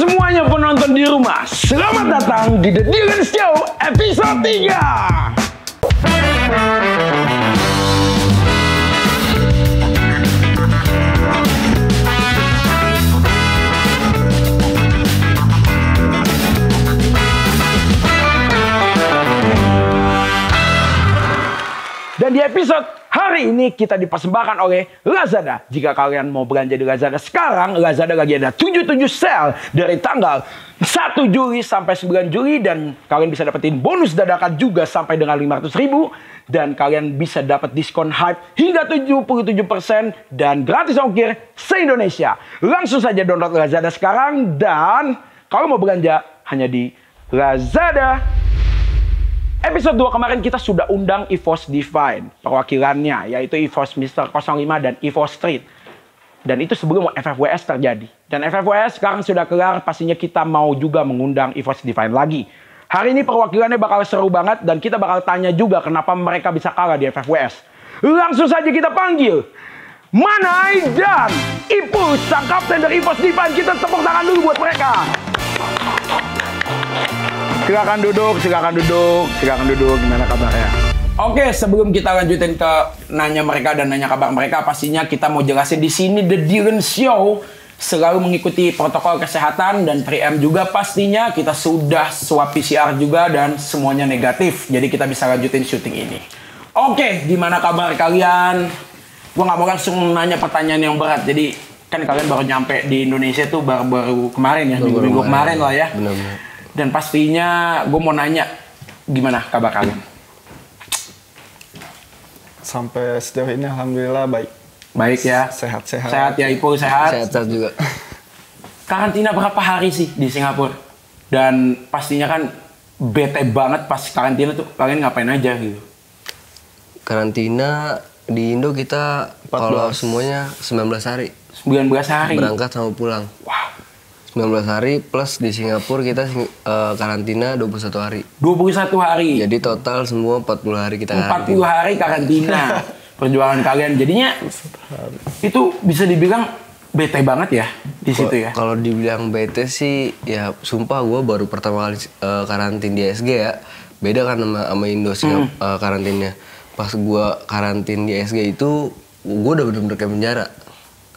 semuanya penonton di rumah, selamat datang di The Dylan Show episode 3. Dan di episode hari ini kita dipersembahkan oleh Lazada. Jika kalian mau belanja di Lazada sekarang, Lazada lagi ada 77 sale dari tanggal 1 Juli sampai 9 Juli. Dan kalian bisa dapetin bonus dadakan juga sampai dengan 500.000. Dan kalian bisa dapat diskon hype hingga 77% dan gratis ongkir se-Indonesia. Langsung saja download Lazada sekarang. Dan kalau mau belanja hanya di Lazada. Episode 2 kemarin kita sudah undang EVOS Divine, perwakilannya yaitu EVOS Mr. 05 dan EVOS Street. Dan itu sebelum FFWS terjadi. Dan FFWS sekarang sudah kelar, pastinya kita mau juga mengundang EVOS Divine lagi. Hari ini perwakilannya bakal seru banget dan kita bakal tanya juga kenapa mereka bisa kalah di FFWS. Langsung saja kita panggil Manai dan Ipul, sang kapten dari EVOS Divine. Kita tepuk tangan dulu buat mereka. Silakan duduk. Gimana kabarnya? Oke, sebelum kita lanjutin ke nanya mereka dan nanya kabar mereka, pastinya kita mau jelasin di sini The Dylan Show selalu mengikuti protokol kesehatan dan 3M juga pastinya. Kita sudah swab PCR juga dan semuanya negatif. Jadi kita bisa lanjutin syuting ini. Oke, gimana kabar kalian? Gua nggak mau langsung nanya pertanyaan yang berat. Jadi kan kalian baru nyampe di Indonesia tuh baru kemarin ya, minggu kemarin lah ya. Benar-benar. Dan pastinya gue mau nanya, gimana kabar kalian? Sampai sejauh ini alhamdulillah baik. Baik ya? Sehat-sehat. Sehat ya, Ipul sehat? Sehat juga. Karantina berapa hari sih di Singapura? Dan pastinya kan bete banget pas karantina tuh, kalian ngapain aja gitu? Karantina di Indo kita kalau semuanya 19 hari. 19 hari? Berangkat sama pulang. Wah. 19 hari plus di Singapura kita karantina 21 hari. 21 hari? Jadi total semua 40 hari kita 40 hari karantina. Perjuangan kalian. Jadinya itu bisa dibilang bete banget ya di situ ya? Kalau dibilang bete sih ya sumpah gue baru pertama kali karantin di SG ya. Beda kan sama Indo karantinnya. Pas gue karantin di SG itu gue udah bener-bener kayak penjara.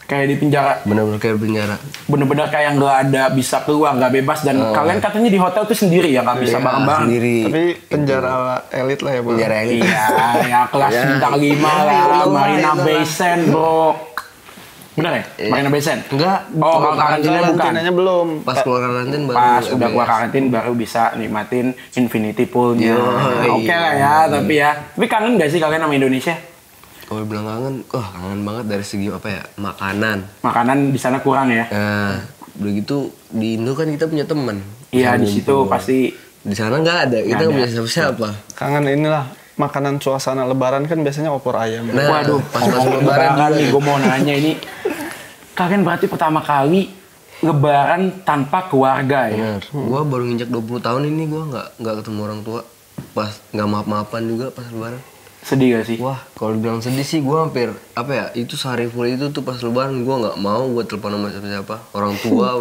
Kayak di penjara? Bener-bener kayak penjara. Bener-bener kayak nggak ada bisa keluar, nggak bebas. Dan kalian katanya di hotel tuh sendiri ya, nggak bisa bareng-bareng. Sendiri. Tapi penjara elit lah ya, Bro. Penjara elit. Iya, ya kelas bintang 5 lah, Marina Bay Sands, bro. Bener ya? Marina Bay Sands? Enggak. Oh, kalau karantinanya bukan? Karantinanya belum. Pas keluar karantin baru. Pas udah keluar karantin baru bisa nikmatin infinity pool-nya. Oke lah ya, tapi ya. Tapi kangen nggak sih kalian sama Indonesia? Kalau bilang kangen, kangen banget dari segi apa ya, makanan. Makanan di sana kurang ya? Nah, udah gitu di Indo kan kita punya teman. Iya, di situ pasti. Di sana nggak ada, kita nggak punya siapa-siapa. Kangen inilah makanan suasana lebaran kan biasanya opor ayam. Nah, Waduh, pas lebaran nih, gue mau nanya ini. Kalian berarti pertama kali lebaran tanpa keluarga ya? Bener. Gua baru nginjak 20 tahun ini gua nggak ketemu orang tua. Pas nggak maaf-maafan juga pas lebaran. Sedih gak sih? Wah, kalau dibilang sedih sih gua hampir apa ya? Itu sehari full itu tuh pas lebaran gua nggak mau gua telepon sama siapa-siapa. Orang tua,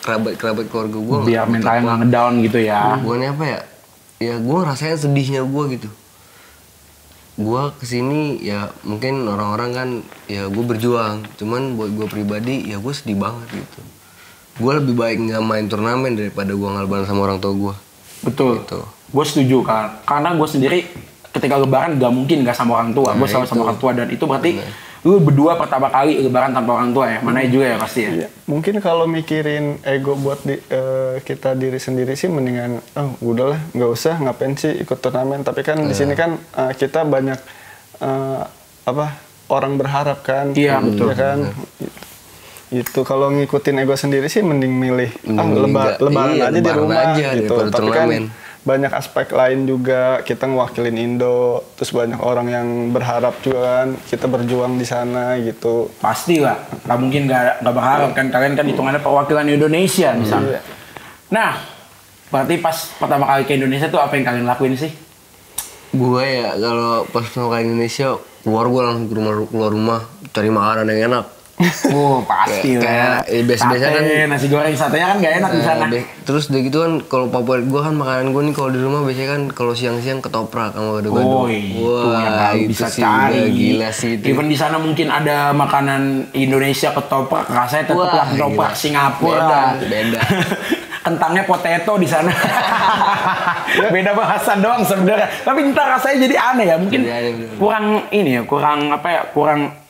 kerabat keluarga gua. Biar mentalnya nggak ngedown gitu ya. Bukannya apa ya? Ya gua ngerasain sedihnya gua gitu. Gua kesini ya mungkin orang-orang kan ya gue berjuang. Cuman buat gue pribadi ya gue sedih banget gitu. Gue lebih baik nggak main turnamen daripada gue ngalaban sama orang tua gue. Betul. Gitu. Gue setuju kan. Karena gue sendiri ketika lebaran gak mungkin gak sama orang tua. Gue selalu sama orang tua dan itu berarti lu berdua pertama kali lebaran tanpa orang tua ya. Mana juga ya pasti ya. Iya. Mungkin kalau mikirin ego buat kita diri sendiri sih mendingan udahlah nggak usah ngapain sih ikut turnamen. Tapi kan di sini kan kita banyak orang berharap kan. Iya betul. Ya kan. Itu kalau ngikutin ego sendiri sih mending milih lebaran aja di rumah aja, gitu. Tapi kan banyak aspek lain juga, kita ngewakilin Indo, terus banyak orang yang berharap juga kan kita berjuang di sana gitu. Pasti lah, nggak mungkin nggak berharap kan, kalian kan hitungannya perwakilan Indonesia misalnya. Nah, berarti pas pertama kali ke Indonesia tuh apa yang kalian lakuin sih? Gue ya kalau pas pertama kali Indonesia keluar gue langsung keluar rumah cari makanan yang enak. Pasti lah. Biasa-biasa kan nasi goreng satenya kan gak enak di sana. Terus udah gitu kan kalau favorit gue kan makanan gue nih kalau di rumah biasanya kan kalau siang-siang ketoprak sama gado-gado. Itu yang baru bisa sih cari. udah gila sih itu. Even di sana mungkin ada makanan Indonesia ketoprak, rasanya tetap lah ketoprak gila. Singapura. Beda. Kentangnya potato di sana. Beda bahasa doang sebenarnya. Tapi entah rasanya jadi aneh ya. Mungkin kurang ini ya, kurang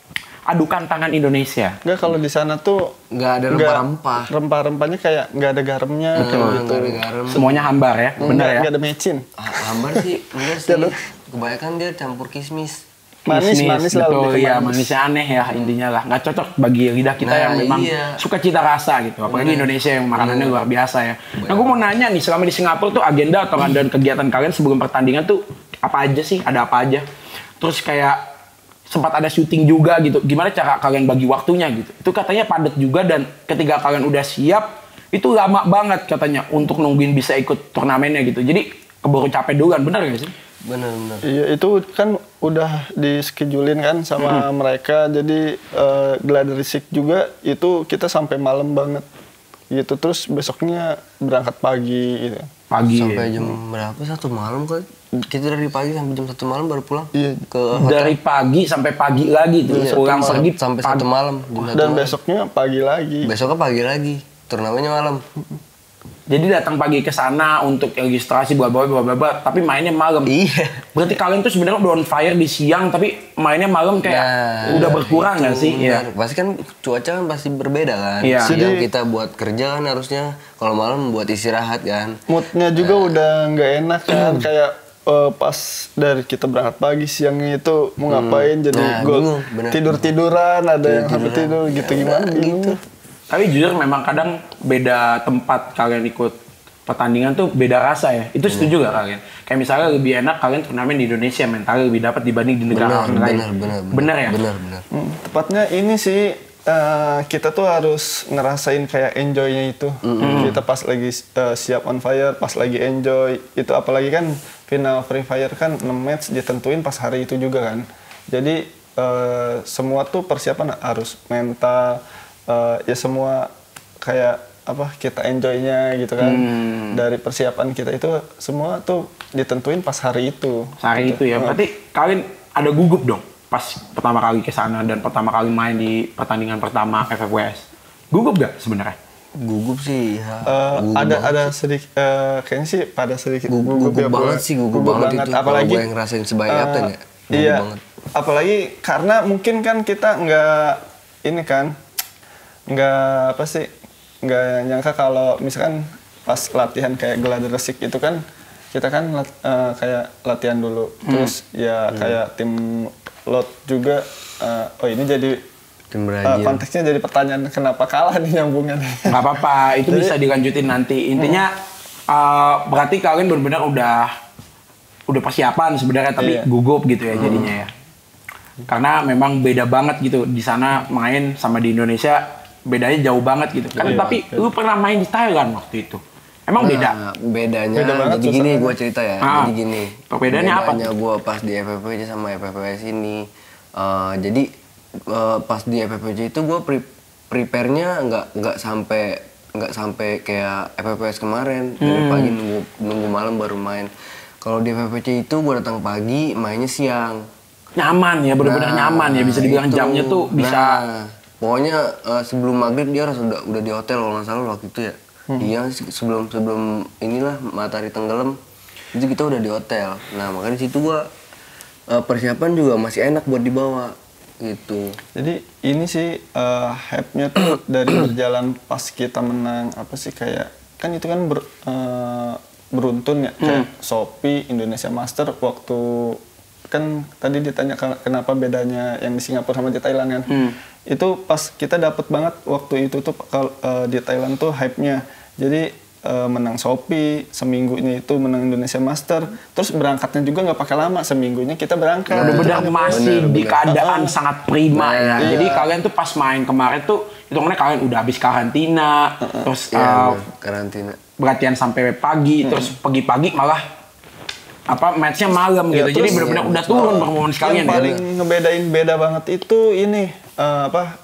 adukan tangan Indonesia. Enggak, kalau di sana tuh nggak ada rempah-rempah. Rempah-rempahnya kayak nggak ada garamnya kayak gitu. Nggak ada garam. Semuanya hambar ya, bener ya. Nggak ada mecin. Hambar sih, enggak sih. Kebanyakan dia campur kismis. Manis lah betul, lebih ke iya, manis. manisnya aneh ya intinya lah. Nggak cocok bagi lidah kita yang memang suka cita rasa gitu. Apalagi Indonesia yang makanannya luar biasa ya. Nah, gue mau nanya nih, selama di Singapura tuh agenda atau dan kegiatan kalian sebelum pertandingan tuh apa aja sih? Ada apa aja? Terus kayak sempat ada syuting juga gitu. Gimana cara kalian bagi waktunya gitu? Itu katanya padat juga dan ketika kalian udah siap, itu lama banget katanya untuk nungguin bisa ikut turnamennya gitu. Jadi keburu capek duluan, bener gak sih? Bener. Iya, itu kan udah di-schedule-in kan sama mereka. Jadi gladiresik juga itu kita sampai malam banget gitu. Terus besoknya berangkat pagi gitu. Pagi sampai ya. jam berapa? 1 malam kan? Kita dari pagi sampai jam 1 malam baru pulang. Iya. Ke hotel. Dari pagi sampai pagi lagi tuh. Pulang pergi sampai 1 malam. Dan besoknya pagi lagi. Besoknya pagi lagi. Turnamennya malam. Jadi datang pagi ke sana untuk registrasi bla bla tapi mainnya malam. Iya. Berarti kalian tuh sebenarnya udah on fire di siang tapi mainnya malam kayak udah berkurang nggak sih? Iya. Pasti kan cuaca kan pasti berbeda kan. Iya. Siang kita buat kerja kan harusnya, kalau malam buat istirahat kan. Moodnya juga udah nggak enak kan, kayak pas dari kita berangkat pagi siangnya itu mau ngapain jadi bingung, bener. tidur-tiduran, ada yang sampai tidur gitu gimana gitu. Tapi jujur memang kadang beda tempat kalian ikut pertandingan tuh beda rasa ya. Itu setuju gak kalian? Kayak misalnya lebih enak kalian turnamen di Indonesia, mentalnya lebih dapat dibanding di negara orang lain. Bener ya? Bener. Tepatnya ini sih kita tuh harus ngerasain kayak enjoy-nya itu. Kita pas lagi siap on fire, pas lagi enjoy. Itu apalagi kan final Free Fire kan 6 match ditentuin pas hari itu juga kan. Jadi semua tuh persiapan harus mental, ya semua kayak apa kita enjoy-nya gitu kan. Dari persiapan kita itu semua tuh ditentuin pas hari itu. Hari itu ya. Berarti kalian ada gugup dong pas pertama kali ke sana dan pertama kali main di pertandingan pertama FFWS. Gugup gak sebenarnya? Gugup sih ya. Ada sedikit kayaknya sih pada sedikit gugup banget sih, gugup banget itu. Apalagi gue yang ngerasain sebagai kapten ya. Iya. Banget. Apalagi karena mungkin kan kita nggak ini kan nggak nyangka kalau misalkan pas latihan kayak gladiresik itu kan kita kan kayak latihan dulu terus ya kayak tim lot juga ini jadi tim Brazil. konteksnya jadi pertanyaan kenapa kalah nih nyambungnya. Nggak apa-apa, itu bisa dilanjutin nanti. Intinya berarti kalian benar-benar udah persiapan sebenarnya tapi gugup gitu ya jadinya ya. Karena memang beda banget gitu di sana main sama di Indonesia. Bedanya jauh banget gitu kan. Tapi lu pernah main di Thailand waktu itu. Emang beda? Bedanya banget jadi gini gue cerita ya. Jadi gini. Perbedaannya apa? Bedanya gue pas di FFPC sama FFPS ini. Jadi pas di FFPC itu gue prepare-nya nggak sampai kayak FFPS kemarin. Dari pagi nunggu malam baru main. Kalau di FFPC itu gue datang pagi, mainnya siang. Nyaman ya, benar-benar nyaman ya. Bisa dibilang jamnya tuh bisa. Pokoknya sebelum maghrib dia harus udah di hotel kalau nggak salah waktu itu ya. Iya sebelum inilah matahari tenggelam itu kita udah di hotel. Nah makanya di situ gua persiapan juga masih enak buat dibawa gitu. Jadi ini sih hype-nya tuh dari berjalan pas kita menang apa sih kayak kan itu kan beruntun ya kayak Shopee Indonesia Master waktu kan tadi ditanya kenapa bedanya yang di Singapura sama di Thailand kan. Itu pas kita dapat banget waktu itu tuh di Thailand tuh hype-nya. Jadi menang Shopee, seminggunya itu menang Indonesia Master, terus berangkatnya juga nggak pakai lama, seminggunya kita berangkat. Benar-benar masih di keadaan sangat prima ya. Jadi kalian tuh pas main kemarin tuh, hitungannya kalian udah habis karantina, terus karantina. Latihan sampai pagi, terus pagi-pagi malah matchnya malam gitu. Jadi benar-benar udah turun performance kalian. Yang paling ngebedain beda banget itu ini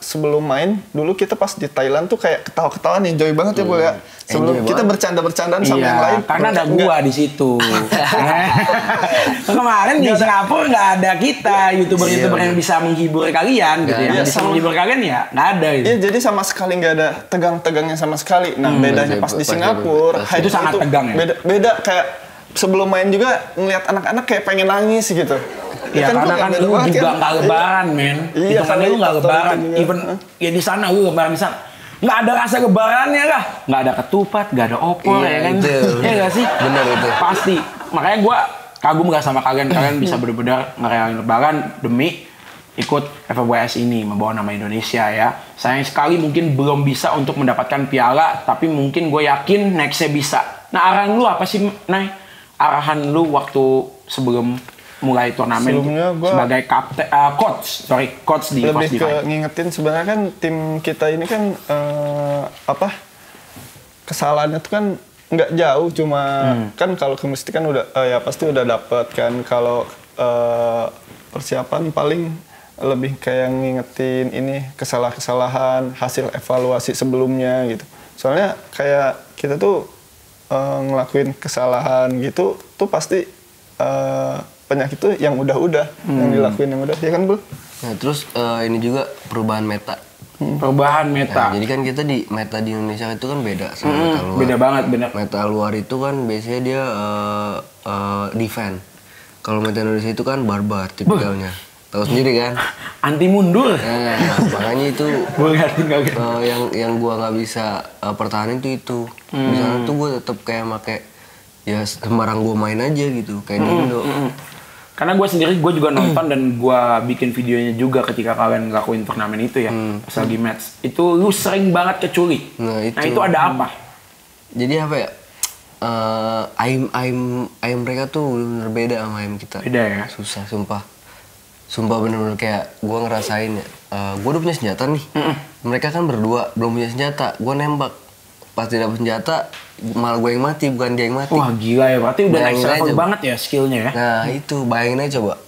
sebelum main dulu kita pas di Thailand tuh kayak ketawa-ketawaan enjoy banget ya Bol ya. Sebelum kita bercanda-bercandaan sama yang lain. Karena ada gua di situ. Kemarin di Singapura nggak ada kita youtuber yang bisa menghibur kalian gitu ya. Bisa menghibur kalian ya nggak ada. Gitu. Iya jadi sama sekali nggak ada tegang-tegangnya sama sekali. Nah bedanya pas di Singapura itu sangat tegang ya. Beda kayak sebelum main juga ngelihat anak-anak kayak pengen nangis gitu. Ya karena kan lu juga nggak lebaran, men. Iya, Hitungannya lu nggak lebaran. Even ya di sana lu lebaran di sana. Nggak ada rasa lebarannya lah. Nggak ada ketupat, nggak ada opor ya kan. Iya nggak sih? Bener itu. Pasti. Makanya gue kagum nggak sama kalian. Kalian bisa benar-benar ngerayain lebaran demi ikut FWS ini membawa nama Indonesia ya. Sayang sekali mungkin belum bisa untuk mendapatkan piala, tapi mungkin gue yakin nextnya bisa. Nah arahan lu apa sih, Nay? Arahan lu waktu sebelum mulai turnamen sebagai kapten, coach di lebih ke ngingetin sebenarnya kan tim kita ini kan kesalahannya tuh kan nggak jauh cuma kan kalau chemistry kan udah ya pasti udah dapet kan kalau persiapan paling lebih kayak ngingetin ini kesalahan hasil evaluasi sebelumnya gitu soalnya kayak kita tuh ngelakuin kesalahan gitu tuh pasti penyakit itu yang udah-udah yang dilakuin yang udah ya kan Bul? Nah terus ini juga perubahan meta. Perubahan meta. Nah, jadi kan kita di meta di Indonesia itu kan beda sama meta luar. Beda banget bener. Meta luar itu kan biasanya dia defend. Kalau meta Indonesia itu kan barbar tipikalnya. Tahu sendiri kan? Anti mundur. Nah, makanya itu yang gua nggak bisa pertahanin itu. Misalnya tuh gua tetap kayak make ya sembarang gua main aja gitu kayak di Indo. Karena gue sendiri, gue juga nonton dan gue bikin videonya juga ketika kalian ngelakuin turnamen itu ya, pas lagi match. Itu lu sering banget keculik. Nah itu ada apa? Jadi apa ya? Aim mereka tuh bener beda sama aim kita. Beda ya? Susah, sumpah. Sumpah bener-bener kayak gue ngerasain ya. Gue udah punya senjata nih. Mereka kan berdua belum punya senjata. Gue nembak. Pas tidak punya senjata, malah gue yang mati, bukan dia yang mati. Wah gila ya, berarti udah next level banget ya skillnya ya. Nah itu, bayangin aja coba.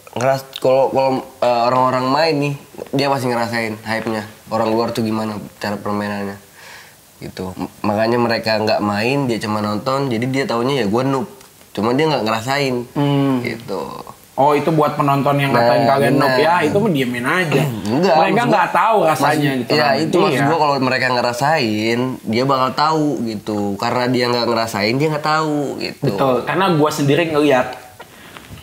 Kalau orang-orang main nih, dia pasti ngerasain hype-nya. Orang luar tuh gimana cara permainannya. Gitu. Makanya mereka nggak main, dia cuma nonton, jadi dia taunya ya gue noob. Cuma dia nggak ngerasain. Gitu. Oh itu buat penonton yang ngatain kalian noob ya, itu mendiemin aja. Enggak, mereka nggak tahu rasanya gitu. Ya itu maksud gue kalau mereka ngerasain, dia bakal tahu gitu. Karena dia nggak ngerasain, dia nggak tahu gitu. Betul, karena gue sendiri ngeliat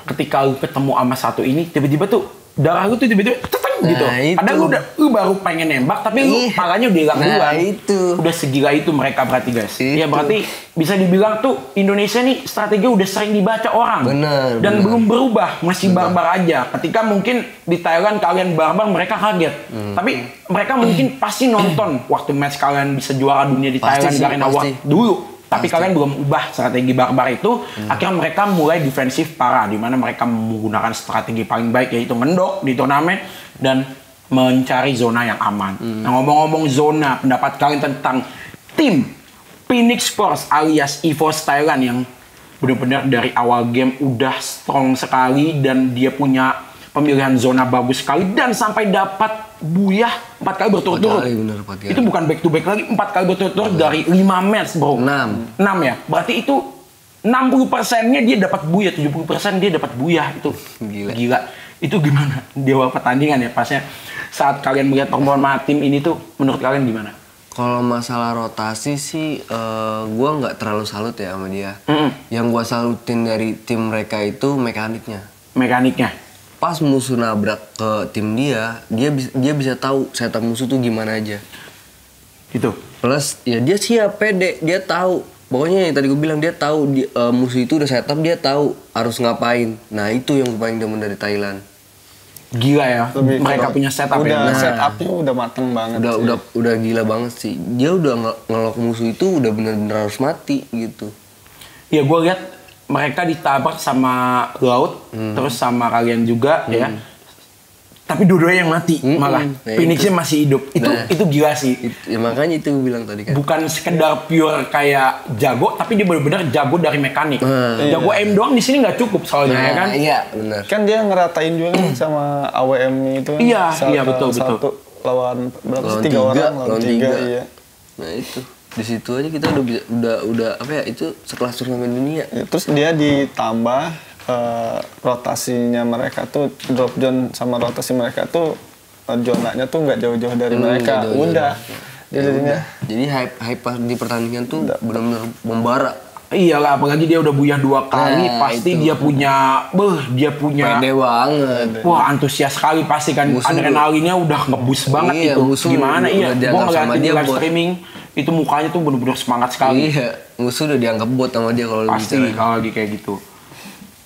ketika lu ketemu sama satu ini, tiba-tiba tuh darah lu tuh tiba-tiba gitu. Padahal lu baru pengen nembak, tapi lu palanya udah hilang duluan. Itu. Udah segila itu mereka berarti guys. Itu. Ya berarti bisa dibilang tuh Indonesia nih strategi udah sering dibaca orang. Bener. Dan belum berubah, masih barbar aja. Ketika mungkin di Thailand kalian barbar, mereka kaget. Tapi mereka mungkin pasti nonton waktu match kalian bisa juara dunia di Thailand Garena Award dulu. Tapi kalian belum ubah strategi barbar itu, akhirnya mereka mulai defensif parah, di mana mereka menggunakan strategi paling baik yaitu ngendok di turnamen dan mencari zona yang aman. Nah ngomong-ngomong zona, pendapat kalian tentang tim Phoenix Force alias EVOS Thailand yang benar-benar dari awal game udah strong sekali dan dia punya pemilihan zona bagus sekali dan sampai dapat buyah 4 kali berturut-turut. Itu bukan back to back lagi, 4 kali berturut-turut dari 5 match bro. 6 ya. Berarti itu 60%-nya dia dapat buyah, 70% dia dapat buyah. Itu gila. Itu gimana di awal pertandingan ya pasnya saat kalian melihat performa tim ini tuh menurut kalian gimana? Kalau masalah rotasi sih gue nggak terlalu salut ya sama dia. Yang gue salutin dari tim mereka itu mekaniknya. Pas musuh nabrak ke tim dia bisa tahu setup musuh tuh gimana aja. Gitu. Plus ya dia siap pede, dia tahu. Pokoknya yang tadi gue bilang dia tahu musuh itu udah setup, dia tahu harus ngapain. Nah itu yang paling demen dari Thailand. Gila ya, mereka punya setup ya. Setupnya udah mateng banget. Udah gila banget sih. Dia udah ngelok musuh itu udah bener-bener harus mati gitu. Ya gue lihat mereka ditabrak sama laut, terus sama kalian juga ya. Tapi dua-duanya yang mati malah. Nah, Phoenixnya masih hidup. Itu gila sih. Ya makanya itu gue bilang tadi kan. Bukan sekedar pure kayak jago, tapi dia benar-benar jago dari mekanik. Jago aim doang di sini nggak cukup soalnya ya kan. Iya benar. Kan dia ngeratain juga kan sama AWM itu. Iya, betul. Satu lawan berapa sih? Lawan 3 tiga, orang, lawan 3 tiga. iya. Nah itu di situ aja kita udah apa ya, itu sekelas turnamen dunia. Ya, terus dia ditambah rotasinya mereka tuh, drop zone sama rotasi mereka tuh zonanya tuh nggak jauh-jauh dari mereka. Udah. Jadi hype pas di pertandingan tuh benar-benar membara. Iyalah, apalagi dia udah buyah 2 kali, Nah, pasti itu. dia punya Pede banget. wah antusias sekali pasti kan. Musuh Adrenalinnya udah ngebus banget Iya, itu. musuh Gimana udah gua dianggap sama ngeliatin di dia live buat- streaming itu mukanya tuh bener-bener semangat sekali. Iya, musuh udah dianggap bot sama dia kalau Pasti bicara. kalau lagi kayak gitu.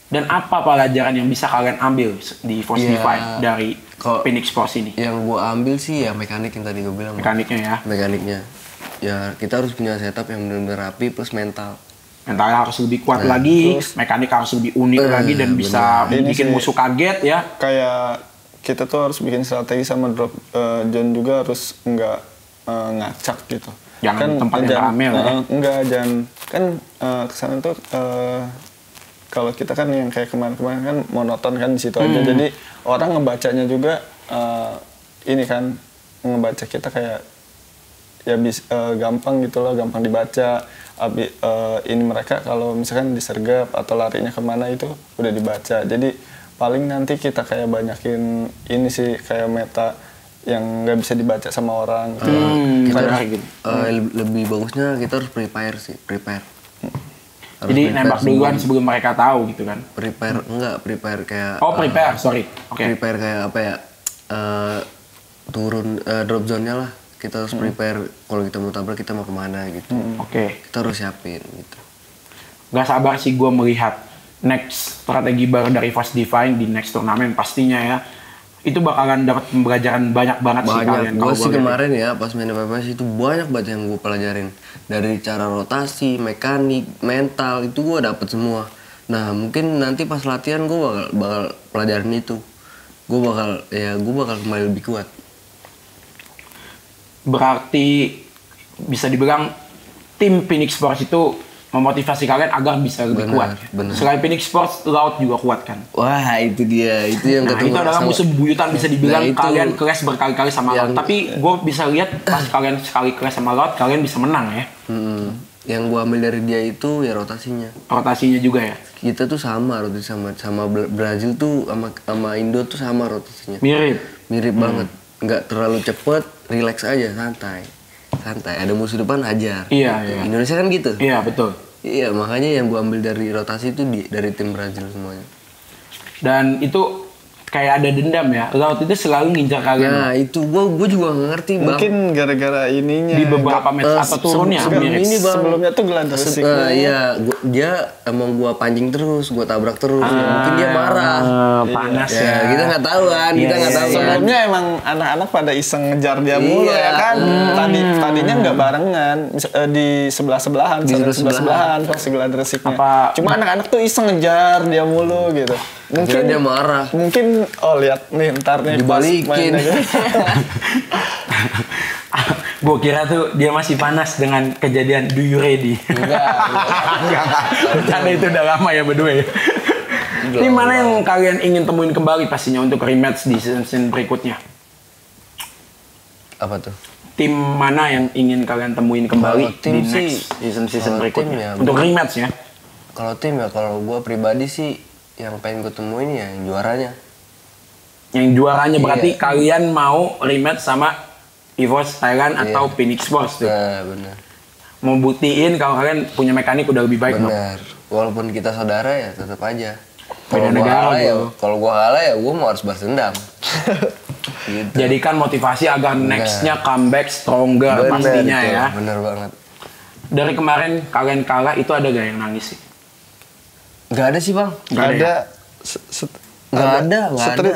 Dan apa pelajaran yang bisa kalian ambil di Force Iya. Divide dari Kalau- Phoenix Force ini? Yang gua ambil sih ya mekanik yang tadi gue bilang. Mekaniknya ya. Mekaniknya. Ya kita harus punya setup yang benar-benar rapi plus mental. Mentalnya harus lebih kuat lagi, mekanik harus lebih unik lagi dan bisa Ini bikin sih- musuh kaget ya. Kayak kita tuh harus bikin strategi sama drop zone juga harus nggak ngacak gitu. Jangan tempat yang rame lah ya. Enggak, jangan kan kesana tuh kalau kita kan yang kayak kemarin-kemarin kan monoton kan di situ aja. Jadi orang ngebacanya juga ini kan ngebaca kita kayak ya gampang gitu loh, gampang dibaca. Ini mereka kalau misalkan disergap atau larinya kemana itu udah dibaca. Jadi paling nanti kita kayak banyakin ini sih kayak meta yang nggak bisa dibaca sama orang. Kita Kayak harus, gitu. lebih bagusnya kita harus prepare. Harus Jadi prepare nembak duluan sebelum- sebelum mereka tahu gitu kan. prepare kayak Oh, prepare, sorry. Oke. prepare kayak apa ya, turun drop zone-nya lah, kita harus prepare kalau kita mau tabrak kita mau kemana gitu. Oke. Kita harus siapin gitu. Gak sabar sih gue melihat next strategi baru dari Force Divine di next turnamen pastinya ya. Itu bakalan dapat pembelajaran banyak banget sih kalian. Gue kalau sih gua lihat. kemarin ya pas main PPS itu banyak banget yang gue pelajarin, dari cara rotasi, mekanik, mental itu gue dapet semua. Nah mungkin nanti pas latihan gue bakal pelajarin itu. Gue bakal kembali lebih kuat. Berarti bisa dibilang tim Phoenix Force itu memotivasi kalian agar bisa lebih Benar, kuat. benar. Selain Phoenix Force, Laut juga kuat kan. Wah itu dia, itu yang Nah, ketemu itu adalah sama- musuh bebuyutan bisa dibilang Nah, itu kalian clash berkali-kali sama Laut. yang- Tapi gue bisa lihat pas kalian sekali clash sama Laut, kalian bisa menang ya. Yang gue ambil dari dia itu ya rotasinya. Rotasinya juga ya. Kita tuh sama rotasi sama Brazil tuh sama Indo tuh sama rotasinya. Mirip. Banget. Nggak terlalu cepet, relax aja, santai. Ada musuh depan ajar. Iya, Gitu. iya. Indonesia kan gitu. Iya, betul. Iya, makanya yang gua ambil dari rotasi itu dari tim Brazil semuanya. Dan itu kayak ada dendam ya. Laut itu selalu ngincar kalian. Nah, itu gua juga nggak ngerti, Bang. Mungkin gara-gara ininya. Di beberapa match atau turunnya mirip. ini Bang. Sebelumnya tuh gelandang Iya, dia emang gua pancing terus, gua tabrak terus. Ya, mungkin dia marah. Panas ya. Ya, kita nggak tahu kan, kita nggak tahu kan. Sebelumnya emang anak-anak pada iseng ngejar dia mulu Iya. ya kan. Tadinya nggak barengan di sebelah-sebelahan, Di sebelah-sebelahan pas gelandang resiknya. Apa- Cuma anak-anak tuh iseng ngejar dia mulu gitu. Akhirnya dia marah. Mungkin lihat nih ntar nih pas Dibalikin. main aja. Gue kira tuh dia masih panas dengan kejadian Do You Ready? Enggak. Bercanda itu udah lama ya berdua ya. Ini mana yang kalian ingin temuin kembali pastinya untuk rematch di season berikutnya? Apa tuh? Tim mana yang ingin kalian temuin kembali Kalau tim di sih, next season kalau tim berikutnya? ya, Untuk rematch ya? Kalau tim ya, kalau gua pribadi sih yang pengen gue temuin ya yang juaranya. Yang juaranya berarti Iya. kalian mau rematch sama EVOS Thailand atau Phoenix Force tuh. Nah, benar. Mau buktiin kalau kalian punya mekanik udah lebih baik dong. Benar. Walaupun kita saudara ya tetap aja. Beda negara, bro. Kalau gua kalah ya gua mau harus balas dendam. Gitu. Jadikan motivasi agar nextnya comeback stronger Benar, pastinya itu, ya. Bener banget. Dari kemarin kalian kalah itu ada gak yang nangis sih? Gak ada sih bang. Nggak ada ya? Nggak ada.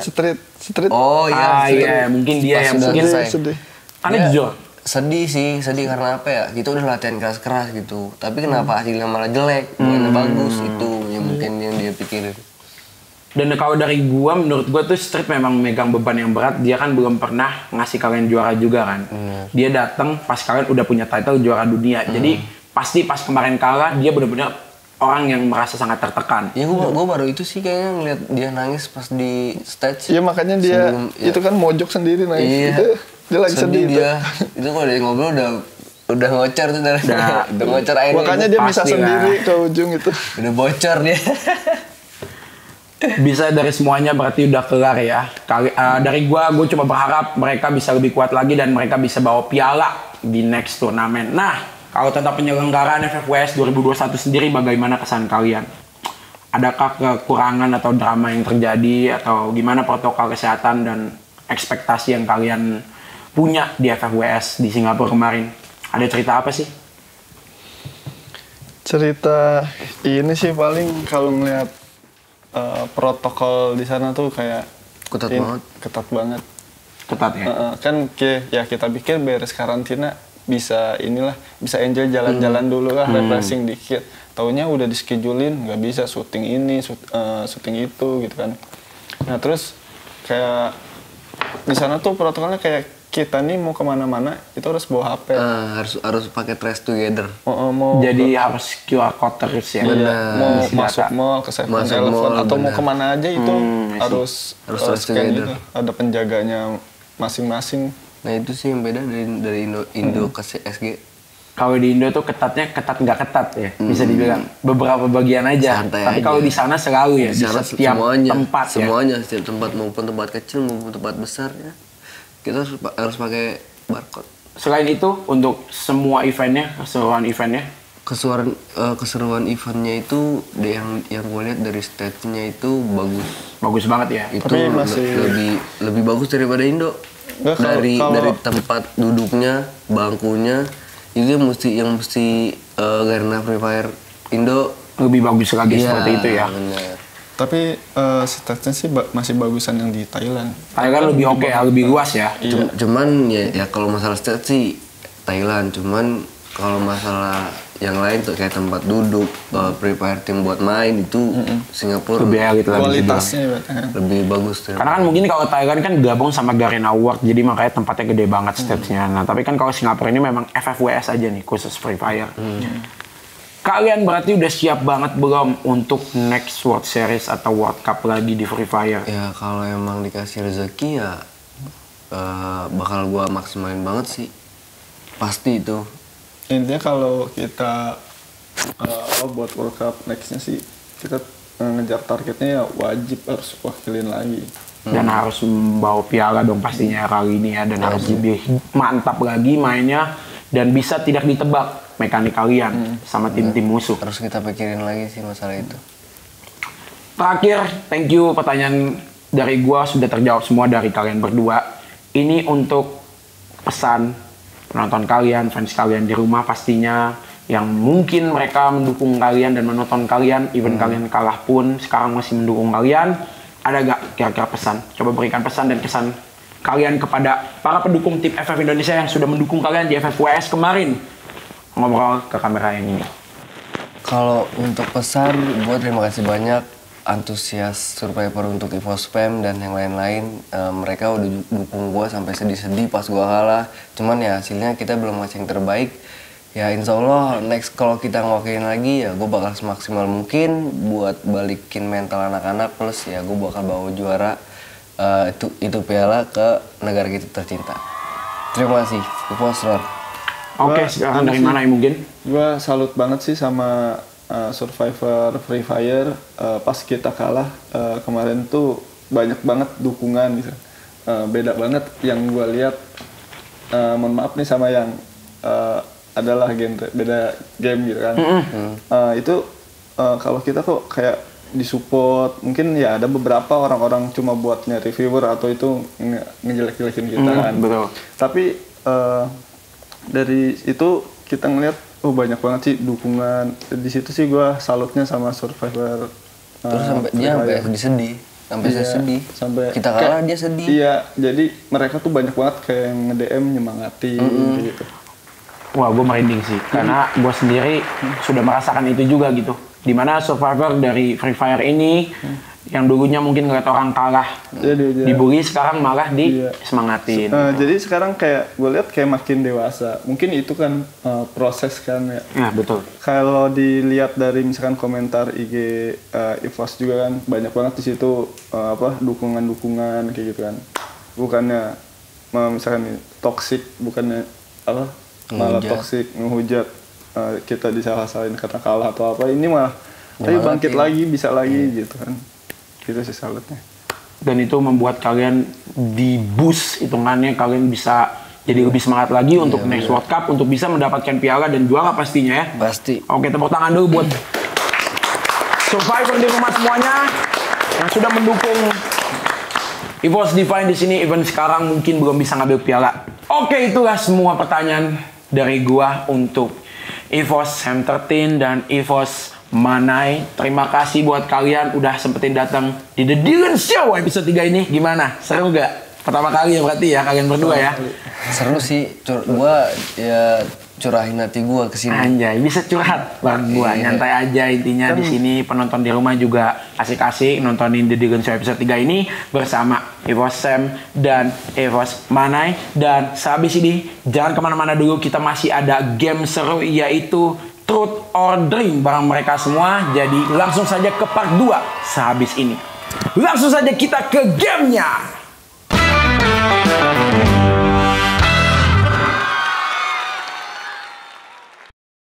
Street. Oh iya. Iya, mungkin dia Pas yang udah mungkin selesai. sedih. Karena Ya, jujur, sedih karena apa ya? Kita udah latihan keras-keras gitu. Tapi kenapa hasilnya malah jelek? Bukannya bagus itu yang mungkin yang dia pikirin. Dan kalau dari gua, menurut gua tuh Street memang megang beban yang berat. Dia kan belum pernah ngasih kalian juara juga kan. Dia datang pas kalian udah punya title juara dunia. Jadi pasti pas kemarin kalah dia benar-benar orang yang merasa sangat tertekan. Ya gua baru itu sih kayaknya ngeliat dia nangis pas di stage. Iya makanya dia itu kan mojok sendiri nangis. Iya. Itu, dia lagi sedih dia. Itu kalau dia ngobrol udah ngocor tuh udah ngocor airnya. Makanya dia bisa sendiri ke ujung itu. Udah bocor dia. Bisa dari semuanya berarti udah kelar ya. Dari gue cuma berharap mereka bisa lebih kuat lagi dan mereka bisa bawa piala di next turnamen. Nah, kalau tentang penyelenggaraan FFWS 2021 sendiri bagaimana kesan kalian? Adakah kekurangan atau drama yang terjadi atau gimana protokol kesehatan dan ekspektasi yang kalian punya di FFWS di Singapura kemarin? Ada cerita apa sih? Cerita ini sih paling kalau ngeliat protokol di sana tuh kayak Ketat banget. Ketat ya? Kan kita pikir beres karantina bisa bisa enjoy jalan-jalan dulu lah, refreshing dikit. Taunya udah di schedule-in nggak bisa syuting ini, syuting itu gitu kan. Nah terus kayak di sana tuh protokolnya kayak kita nih mau kemana-mana itu harus bawa HP. Harus pakai trace together. Jadi harus QR code terus ya. Mau masuk mall ke 7-Eleven atau mau kemana aja itu harus scan gitu. Ada penjaganya masing-masing. Nah itu sih yang beda dari Indo ke SG. Kalau di Indo tuh ketatnya ketat nggak ketat ya, bisa dibilang beberapa bagian aja. Santai tapi kalau di sana selalu ya, di setiap tempat ya. Semuanya, setiap tempat maupun tempat kecil maupun tempat besar ya. Kita harus pakai barcode. Selain itu untuk semua eventnya, keseruan eventnya? Keseruan eventnya itu yang gue lihat dari stage-nya itu bagus. Bagus banget ya. Itu lebih bagus daripada Indo. Dari tempat duduknya, bangkunya itu yang mesti karena Free Fire Indo lebih bagus lagi seperti itu ya. Bener. Tapi stage-nya sih masih bagusan yang di Thailand. Thailand lebih oke ya, lebih luas ya. Cuman ya kalau masalah stage sih Thailand, cuman kalau masalah yang lain tuh kayak tempat duduk, prepare tim buat main itu Singapura lebih elit lagi. Kualitasnya lebih bagus tuh. Karena kan mungkin kalau Thailand kan gabung sama Garena Award, jadi makanya tempatnya gede banget stage-nya. Nah tapi kan kalau Singapura ini memang FFWS aja nih, khusus Free Fire. Kalian berarti udah siap banget belum untuk next World Series atau World Cup lagi di Free Fire? Ya kalau emang dikasih rezeki ya bakal gua maksimalin banget sih. Pasti itu. Intinya kalau kita buat World Cup nextnya sih kita ngejar targetnya ya wajib harus wakilin lagi. Dan harus membawa piala dong pastinya kali ini ya. Dan harus lebih mantap lagi mainnya dan bisa tidak ditebak mekanik kalian sama tim-tim musuh. Terus kita pikirin lagi sih masalah itu. Terakhir, thank you pertanyaan dari gua sudah terjawab semua dari kalian berdua. Ini untuk pesan penonton kalian, fans kalian di rumah pastinya yang mungkin mereka mendukung kalian dan menonton kalian, even kalian kalah pun sekarang masih mendukung kalian. Ada gak kira-kira pesan? Coba berikan pesan dan kesan kalian kepada para pendukung tim FF Indonesia yang sudah mendukung kalian di FFWS kemarin. Ngobrol ke kamera yang ini. Kalau untuk pesan, gue terima kasih banyak antusias Survivor untuk Evo Spam dan yang lain-lain. Mereka udah dukung gue sampai sedih-sedih pas gue kalah. Cuman ya hasilnya kita belum ngasih yang terbaik. Ya insya Allah next kalau kita ngewakilin lagi ya gue bakal semaksimal mungkin buat balikin mental anak-anak, plus ya gue bakal bawa juara itu piala ke negara kita tercinta. Terima kasih. Evo Spam. Oke, sekarang dari mana ya mungkin? Gue salut banget sih sama Survivor Free Fire. Pas kita kalah kemarin tuh banyak banget dukungan gitu. Beda banget yang gue lihat. Mohon maaf nih sama yang adalah genre beda game gitu kan. Itu kalau kita kok kayak disupport, mungkin ya ada beberapa orang-orang cuma buat nyari viewer atau itu ngejelek-jelekin kita kan. Betul. Tapi dari itu kita ngeliat banyak banget sih dukungan. Di situ sih gue salutnya sama Survivor. Terus sampai dia sedih, sampai saya sedih. Sampai kita kalah dia sedih. Iya, jadi mereka tuh banyak banget kayak yang nge-DM nyemangatin gitu. Wah, gue merinding sih, karena gue sendiri sudah merasakan itu juga gitu. Dimana Survivor dari Free Fire ini Yang dulunya mungkin ngeliat orang kalah dibully, sekarang malah disemangatin. Jadi sekarang kayak gue lihat kayak makin dewasa. Mungkin itu kan proses kan ya. Ya betul. Kalau dilihat dari misalkan komentar IG EVOS juga kan banyak banget di situ dukungan-dukungan kayak gitu kan. Bukannya misalkan toksik, bukannya malah toksik, ngehujat, kita disalah-salahin kata kalah atau apa. Ini malah ayo bangkit lagi, bisa lagi gitu kan. Gitu sih salutnya. Dan itu membuat kalian di boost hitungannya, kalian bisa jadi lebih semangat lagi untuk next World Cup, untuk bisa mendapatkan piala dan juara pastinya ya. Pasti. Oke, tepuk tangan dulu buat Survivor di rumah semuanya yang sudah mendukung EVOS Divine di sini. Even sekarang mungkin belum bisa ngambil piala. Oke, itulah semua pertanyaan dari gua untuk EVOS M13 dan EVOS Manai. Terima kasih buat kalian udah sempetin datang di The Dylan Show episode 3 ini. Gimana? Seru gak? Pertama kali ya berarti ya kalian berdua ya? Seru sih. Gua ya curahin hati gua kesini. Anjay, bisa curhat bang gua. Nyantai aja intinya di sini. Penonton di rumah juga asik-asik nontonin The Dylan Show episode 3 ini bersama EVOS Sam dan EVOS Manai. Dan sehabis ini jangan kemana-mana dulu, kita masih ada game seru yaitu Truth or Dream bareng mereka semua. Jadi langsung saja ke part 2 sehabis ini. Langsung saja kita ke gamenya.